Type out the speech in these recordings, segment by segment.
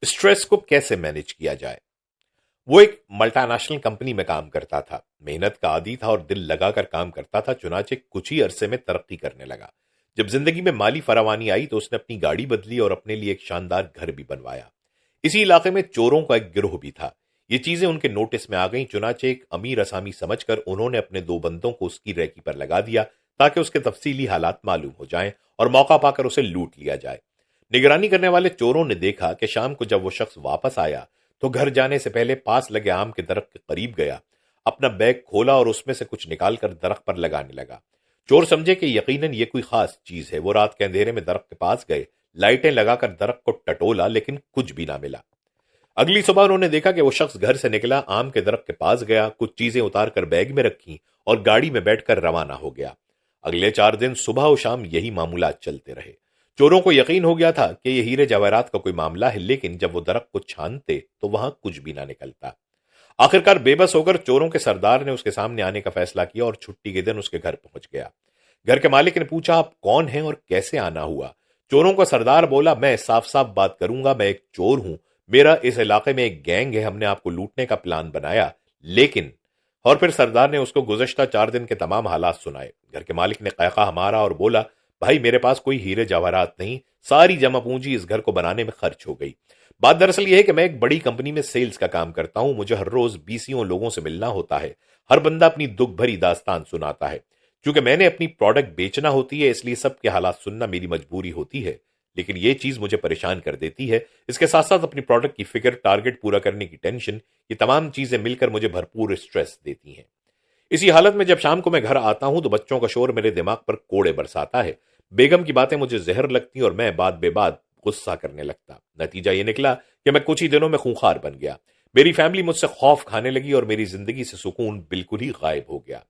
Stress को कैसे manage किया जाए। वो एक मल्टीनेशनल कंपनी में काम करता था, मेहनत का आदी था और दिल लगाकर काम करता था। चुनाचे कुछ ही अरसे में तरक्की करने लगा। जब जिंदगी में माली फरावानी आई तो उसने अपनी गाड़ी बदली और अपने लिए एक शानदार घर भी बनवाया। इसी इलाके में चोरों का एक गिरोह भी था। ये चीजें उनके नोटिस में आ गईं। चुनाचे एक अमीर असामी समझकर उन्होंने अपने दो बंदों को उसकी रैकी पर लगा दिया ताकि उसके तफसीली हालात मालूम हो जाएं और मौका पाकर उसे लूट लिया जाए। निगरानी करने वाले चोरों ने देखा कि शाम को जब वो शख्स वापस आया तो घर जाने से पहले पास लगे आम के दरख्त के करीब गया, अपना बैग खोला और उसमें से कुछ निकालकर दरख्त पर लगाने लगा। चोर समझे कि यकीनन ये कोई खास चीज है। वो रात के अंधेरे में दरख्त के पास गए, लाइटें लगाकर दरख्त को टटोला, लेकिन कुछ भी ना मिला। अगली सुबह उन्होंने देखा कि वो शख्स घर से निकला, आम के दरख्त के पास गया, कुछ चीजें उतार कर बैग में रखी और गाड़ी में बैठकर रवाना हो गया। अगले 4 दिन सुबह और शाम यही मामूलात चलते रहे। चोरों को यकीन हो गया था कि ये हीरे जवाहरात का कोई मामला है, लेकिन जब वो दरख्त को छानते तो वहां कुछ भी ना निकलता। आखिरकार बेबस होकर चोरों के सरदार ने उसके सामने आने का फैसला किया और छुट्टी के दिन उसके घर पहुंच गया। घर के मालिक ने पूछा, आप कौन हैं और कैसे आना हुआ। चोरों का सरदार बोला, मैं साफ साफ बात करूंगा, मैं एक चोर हूं। मेरा इस इलाके में एक गैंग है, हमने आपको लूटने का प्लान बनाया, लेकिन। और फिर सरदार ने उसको गुज़श्ता 4 दिन के तमाम हालात सुनाए। घर के मालिक ने कैका मारा और बोला, भाई मेरे पास कोई हीरे जवाहरात नहीं, सारी जमा पूंजी इस घर को बनाने में खर्च हो गई। बात दरअसल यह है कि मैं एक बड़ी कंपनी में सेल्स का काम करता हूं, मुझे हर रोज बीसियों लोगों से मिलना होता है। हर बंदा अपनी दुख भरी दास्तान सुनाता है। क्योंकि मैंने अपनी प्रोडक्ट बेचना होती है, इसलिए सबके हालात सुनना मेरी मजबूरी होती है। लेकिन यह चीज मुझे परेशान कर देती है। इसके साथ साथ अपनी प्रोडक्ट की फिक्र, टारगेट पूरा करने की टेंशन, ये तमाम चीजें मिलकर मुझे भरपूर स्ट्रेस देती हैं। इसी हालत में जब शाम को मैं घर आता हूं तो बच्चों का शोर मेरे दिमाग पर कोड़े बरसाता है। बेगम की बातें मुझे जहर लगती और मैं बात बेबात गुस्सा करने लगता। नतीजा ये निकला कि मैं कुछ ही दिनों में खूंखार बन गया। मेरी फैमिली मुझसे खौफ खाने लगी और मेरी जिंदगी से सुकून बिल्कुल ही गायब हो गया।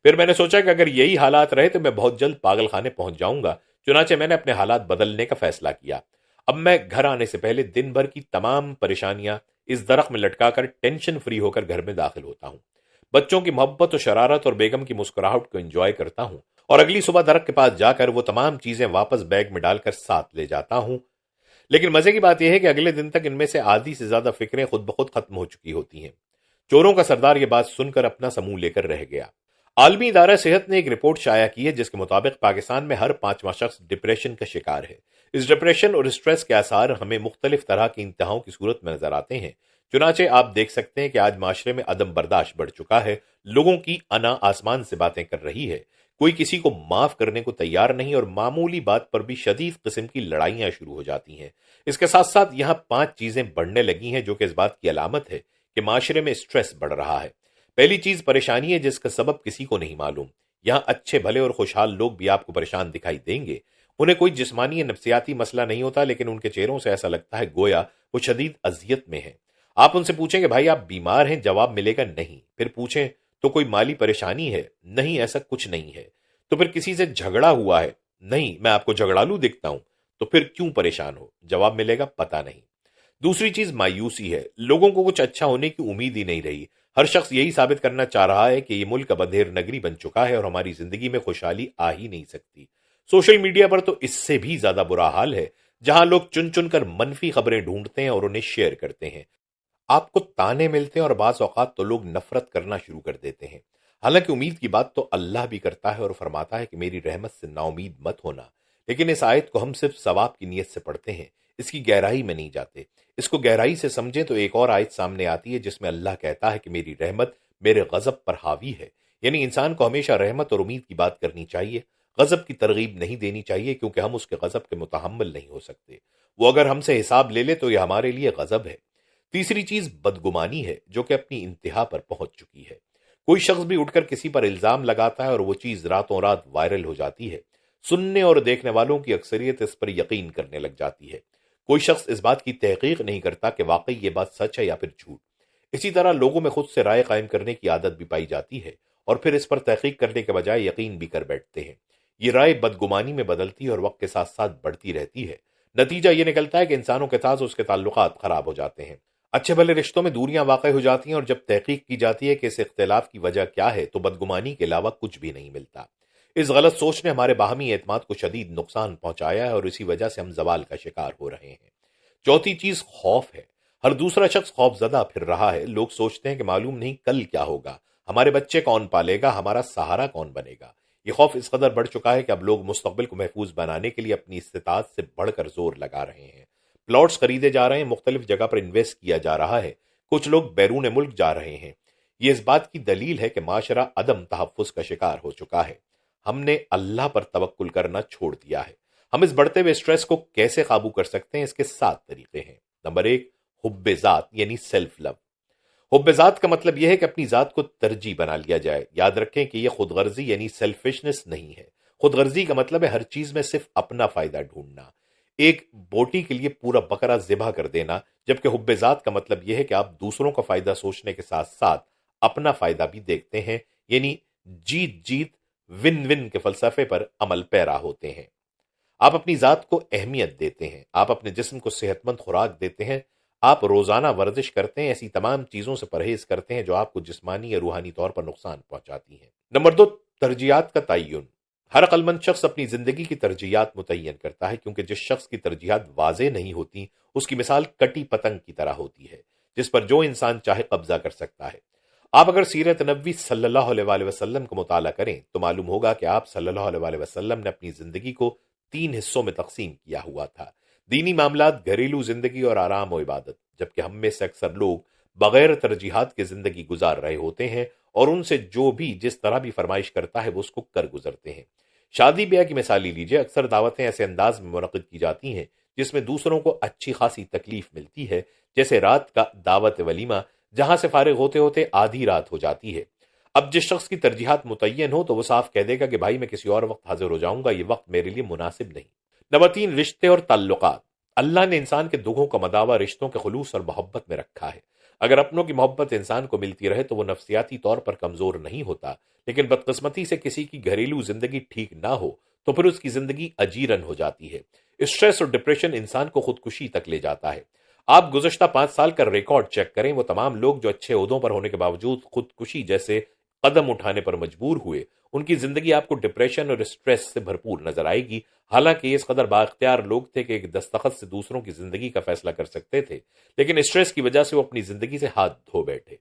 फिर मैंने सोचा कि अगर यही हालात रहे तो मैं बहुत जल्द पागल खाने पहुंच जाऊंगा। चुनाचे मैंने अपने हालात बदलने का फैसला किया। अब मैं घर आने से पहले दिन भर की तमाम परेशानियां इस दरख्त में लटकाकर टेंशन फ्री होकर घर में दाखिल होता हूं। बच्चों की मोहब्बत और शरारत और बेगम की मुस्कुराहट को एंजॉय करता हूं और अगली सुबह दरख्त के पास जाकर वो तमाम चीजें वापस बैग में डालकर साथ ले जाता हूं। लेकिन मजे की बात यह है कि अगले दिन तक इनमें से आधी से ज्यादा फिक्रें खुद ब खुद खत्म हो चुकी होती हैं। चोरों का सरदार यह बात सुनकर अपना समूह लेकर रह गया। आलमी इदारा सेहत ने एक रिपोर्ट शाया की है जिसके मुताबिक पाकिस्तान में हर 5वां शख्स डिप्रेशन का शिकार है। इस डिप्रेशन और स्ट्रेस के आसार हमें मुख्तलिफ तरह की इंतहाओं की सूरत में नजर आते हैं। चुनाचे आप देख सकते हैं कि आज माशरे में अदम बर्दाश्त बढ़ चुका है। लोगों की अना आसमान से बातें कर रही है। कोई किसी को माफ करने को तैयार नहीं और मामूली बात पर भी शदीद किस्म की लड़ाइयां शुरू हो जाती हैं। इसके साथ साथ यहां 5 चीजें बढ़ने लगी हैं जो कि इस बात की अलामत है कि माशरे में स्ट्रेस बढ़ रहा है। पहली चीज परेशानी है जिसका सबब किसी को नहीं मालूम। यहां अच्छे भले और खुशहाल लोग भी आपको परेशान दिखाई देंगे। उन्हें कोई जिस्मानी या नफ्सियाती मसला नहीं होता, लेकिन उनके चेहरों से ऐसा लगता है गोया वो शदीद अजियत में है। आप उनसे पूछेंगे, भाई आप बीमार हैं, जवाब मिलेगा नहीं। फिर पूछें तो कोई माली परेशानी है, नहीं ऐसा कुछ नहीं है। तो फिर किसी से झगड़ा हुआ है, नहीं मैं आपको झगड़ालू दिखता हूं। तो फिर क्यों परेशान हो, जवाब मिलेगा पता नहीं। दूसरी चीज मायूसी है। लोगों को कुछ अच्छा होने की उम्मीद ही नहीं रही। हर शख्स यही साबित करना चाह रहा है कि ये मुल्क अब अंधेर नगरी बन चुका है और हमारी जिंदगी में खुशहाली आ ही नहीं सकती। सोशल मीडिया पर तो इससे भी ज्यादा बुरा हाल है, जहां लोग चुन चुन कर मनफी खबरें ढूंढते हैं और उन्हें शेयर करते हैं। आपको ताने मिलते हैं और बाज़ औक़ात तो लोग नफरत करना शुरू कर देते हैं। हालांकि उम्मीद की बात तो अल्लाह भी करता है और फरमाता है कि मेरी रहमत से नाउमीद मत होना। लेकिन इस आयत को हम सिर्फ सवाब की नीयत से पढ़ते हैं, इसकी गहराई में नहीं जाते। इसको गहराई से समझें तो एक और आयत सामने आती है जिसमें अल्लाह कहता है कि मेरी रहमत मेरे गजब पर हावी है। यानी इंसान को हमेशा रहमत और उम्मीद की बात करनी चाहिए, गजब की तरगीब नहीं देनी चाहिए, क्योंकि हम उसके गजब के मुतहम्मिल नहीं हो सकते। वो अगर हमसे हिसाब ले ले तो यह हमारे लिए गजब है। तीसरी चीज बदगुमानी है जो कि अपनी इंतहा पर पहुंच चुकी है। कोई शख्स भी उठकर किसी पर इल्जाम लगाता है और वो चीज रातों रात वायरल हो जाती है। सुनने और देखने वालों की अक्सरियत इस पर यकीन करने लग जाती है। कोई शख्स इस बात की तहकीक नहीं करता कि वाकई ये बात सच है या फिर झूठ। इसी तरह लोगों में खुद से राय कायम करने की आदत भी पाई जाती है और फिर इस पर तहकीक करने के बजाय यकीन भी कर बैठते हैं। ये राय बदगुमानी में बदलती है और वक्त के साथ साथ बढ़ती रहती है। नतीजा ये निकलता है कि इंसानों के साथ उसके ताल्लुकात खराब हो जाते हैं। अच्छे भले रिश्तों में दूरियां वाक़ई हो जाती हैं और जब तहकीक की जाती है कि इस इख्तिलाफ की वजह क्या है तो बदगुमानी के अलावा कुछ भी नहीं मिलता। इस गलत सोच ने हमारे बाहमी एतमाद को शदीद नुकसान पहुंचाया है और इसी वजह से हम जवाल का शिकार हो रहे हैं। चौथी चीज खौफ है। हर दूसरा शख्स खौफ ज़दा फिर रहा है। लोग सोचते हैं कि मालूम नहीं कल क्या होगा, हमारे बच्चे कौन पालेगा, हमारा सहारा कौन बनेगा। ये खौफ इस कदर बढ़ चुका है कि अब लोग मुस्तकबिल को महफूज बनाने के लिए अपनी इस्तिताअत से बढ़कर जोर लगा रहे हैं। प्लॉट्स खरीदे जा रहे हैं, मुख्तलिफ जगह पर इन्वेस्ट किया जा रहा है, कुछ लोग बैरून मुल्क जा रहे हैं। ये इस बात की दलील है कि माशरा अदम तहफ़्फ़ुज़ का शिकार हो चुका है। हमने अल्लाह पर तवक्कुल करना छोड़ दिया है। हम इस बढ़ते हुए स्ट्रेस को कैसे काबू कर सकते हैं? इसके 7 तरीके हैं। नंबर 1, हुब्बे ज़ात यानी सेल्फ लव। हुब्बे ज़ात का मतलब यह है कि अपनी ज़ात को तरजीह बना लिया जाए। याद रखें कि यह खुदगर्जी यानी सेल्फिशनेस नहीं है। खुदगर्जी का मतलब है हर चीज में सिर्फ अपना फायदा ढूंढना, एक बोटी के लिए पूरा बकरा ज़िबा कर देना। जबकि हुब्बे ज़ात का मतलब यह है कि आप दूसरों का फायदा सोचने के साथ साथ अपना फायदा भी देखते हैं, यानी जीत जीत विन विन के फलसफे पर अमल पैरा होते हैं। आप अपनी जात को अहमियत देते हैं, आप अपने जिस्म को सेहतमंद खुराक देते हैं, आप रोजाना वर्जिश करते हैं, ऐसी तमाम चीजों से परहेज करते हैं जो आपको जिस्मानी या रूहानी तौर पर नुकसान पहुंचाती हैं। नंबर 2, तरजीहात का तय्युन। हर अक्लमंद शख्स अपनी जिंदगी की तरजीहात मुतय्यन करता है, क्योंकि जिस शख्स की तरजीहात वाज़ेह नहीं होती उसकी मिसाल कटी पतंग की तरह होती है जिस पर जो इंसान चाहे कब्जा कर सकता है। आप अगर सीरत नबी सल्लल्लाहु अलैहि वसल्लम का मुताला करें तो मालूम होगा कि आप सल्लल्लाहु अलैहि वसल्लम ने अपनी जिंदगी को 3 हिस्सों में तकसीम किया हुआ था: दीनी मामलात, घरेलू जिंदगी और आराम और इबादत। जबकि हम में से अक्सर लोग बगैर तरजीहात की जिंदगी गुजार रहे होते हैं और उनसे जो भी जिस तरह भी फरमाइश करता है वो उसको कर गुजरते हैं। शादी ब्याह की मिसाल ही लीजिए, अक्सर दावतें ऐसे अंदाज में मुनक़िद की जाती हैं जिसमें दूसरों को अच्छी खासी तकलीफ मिलती है, जैसे रात का दावत वलीमा जहां से फारिग होते होते आधी रात हो जाती है। अब जिस शख्स की तरजीहात मुतय्यन हो तो वो साफ कह देगा कि भाई मैं किसी और वक्त हाजिर हो जाऊंगा, ये वक्त मेरे लिए मुनासिब नहीं। नंबर 3, रिश्ते और ताल्लुकात। अल्लाह ने इंसान के दुखों का मदावा रिश्तों के खुलूस और मोहब्बत में रखा है। अगर अपनों की मोहब्बत इंसान को मिलती रहे तो वो नफ्सियाती तौर पर कमजोर नहीं होता, लेकिन बदकिस्मती से किसी की घरेलू जिंदगी ठीक ना हो तो फिर उसकी जिंदगी अजीरन हो जाती है। स्ट्रेस और डिप्रेशन इंसान को खुदकुशी तक ले जाता है। आप गुज़श्ता 5 साल का रिकॉर्ड चेक करें, वो तमाम लोग जो अच्छे ओहदों पर होने के बावजूद खुदकुशी जैसे कदम उठाने पर मजबूर हुए, उनकी जिंदगी आपको डिप्रेशन और स्ट्रेस से भरपूर नजर आएगी। हालांकि ये इस कदर बाख्तियार लोग थे कि एक दस्तखत से दूसरों की जिंदगी का फैसला कर सकते थे, लेकिन स्ट्रेस की वजह से वो अपनी जिंदगी से हाथ धो बैठे।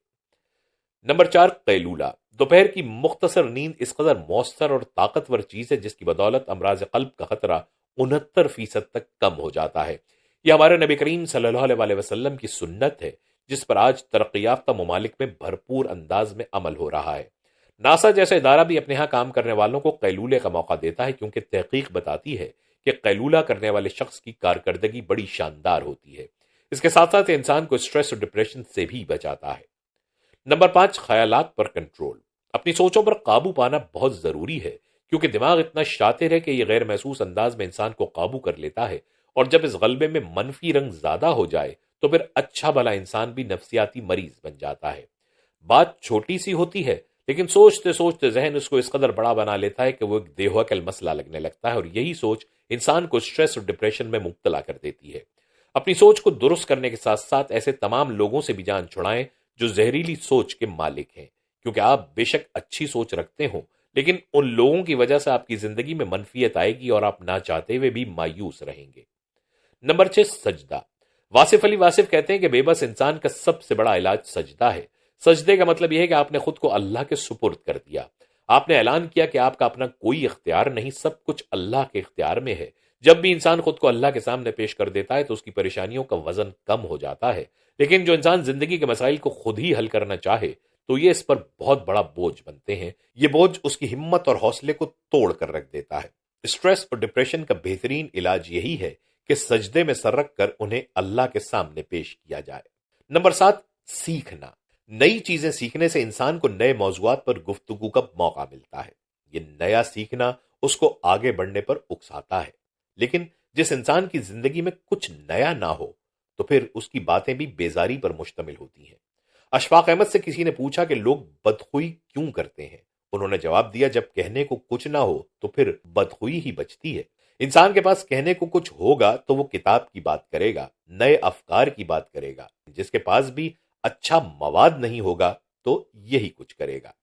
नंबर 4, कैलूला। दोपहर की मुख्तसर नींद इस कदर मौसर और ताकतवर चीज है जिसकी बदौलत अमराज कल्ब का खतरा 69% तक कम हो जाता है। यह हमारे नबी करीम सल्लल्लाहु अलैहि वसल्लम की सुन्नत है जिस पर आज तरक्की याफ्ता ममालिक में भरपूर अंदाज में अमल हो रहा है। नासा जैसा इदारा भी अपने यहाँ काम करने वालों को कैलूले का मौका देता है, क्योंकि तहकीक बताती है कि कैलूला करने वाले शख्स की कारकर्दगी बड़ी शानदार होती है। इसके साथ साथ इंसान को स्ट्रेस और डिप्रेशन से भी बचाता है। नंबर 5, ख्यालात पर कंट्रोल। अपनी सोचों पर काबू पाना बहुत जरूरी है, क्योंकि दिमाग इतना शातिर है कि यह गैर महसूस अंदाज में इंसान को काबू कर लेता है, और जब इस गलबे में मनफी रंग ज्यादा हो जाए तो फिर अच्छा भला इंसान भी नफ्सियाती मरीज बन जाता है। बात छोटी सी होती है, लेकिन सोचते सोचते जहन उसको इस कदर बड़ा बना लेता है कि वो एक देहवकल मसला लगने लगता है, और यही सोच इंसान को स्ट्रेस और डिप्रेशन में मुब्तला कर देती है। अपनी सोच को दुरुस्त करने के साथ साथ ऐसे तमाम लोगों से भी जान छुड़ाएं जो जहरीली सोच के मालिक हैं, क्योंकि आप बेशक अच्छी सोच रखते हो, लेकिन उन लोगों की वजह से आपकी जिंदगी में मनफियत आएगी और आप ना चाहते हुए भी मायूस रहेंगे। नंबर 6, सजदा। वासिफ अली वासिफ कहते हैं कि बेबस इंसान का सबसे बड़ा इलाज सजदा है। सजदे का मतलब यह है कि आपने खुद को अल्लाह के सुपुर्द कर दिया। आपने ऐलान किया कि आपका अपना कोई इख्तियार नहीं, सब कुछ अल्लाह के इख्तियार में है। जब भी इंसान खुद को अल्लाह के सामने पेश कर देता है तो उसकी परेशानियों का वजन कम हो जाता है, लेकिन जो इंसान जिंदगी के मसाइल को खुद ही हल करना चाहे तो ये इस पर बहुत बड़ा बोझ बनते हैं। ये बोझ उसकी हिम्मत और हौसले को तोड़ कर रख देता है। स्ट्रेस और डिप्रेशन का बेहतरीन इलाज यही है कि सजदे में सर रख कर उन्हें अल्लाह के सामने पेश किया जाए। नंबर 7, सीखना। नई चीजें सीखने से इंसान को नए मौजुआत पर गुफ्तगू का मौका मिलता है। ये नया सीखना उसको आगे बढ़ने पर उकसाता है, लेकिन जिस इंसान की जिंदगी में कुछ नया ना हो तो फिर उसकी बातें भी बेजारी पर मुश्तमिल होती हैं। अशफाक अहमद से किसी ने पूछा कि लोग बदखुई क्यों करते हैं। उन्होंने जवाब दिया, जब कहने को कुछ ना हो तो फिर बदखुई ही बचती है। इंसान के पास कहने को कुछ होगा तो वो किताब की बात करेगा, नए अफकार की बात करेगा। जिसके पास भी अच्छा मवाद नहीं होगा तो यही कुछ करेगा।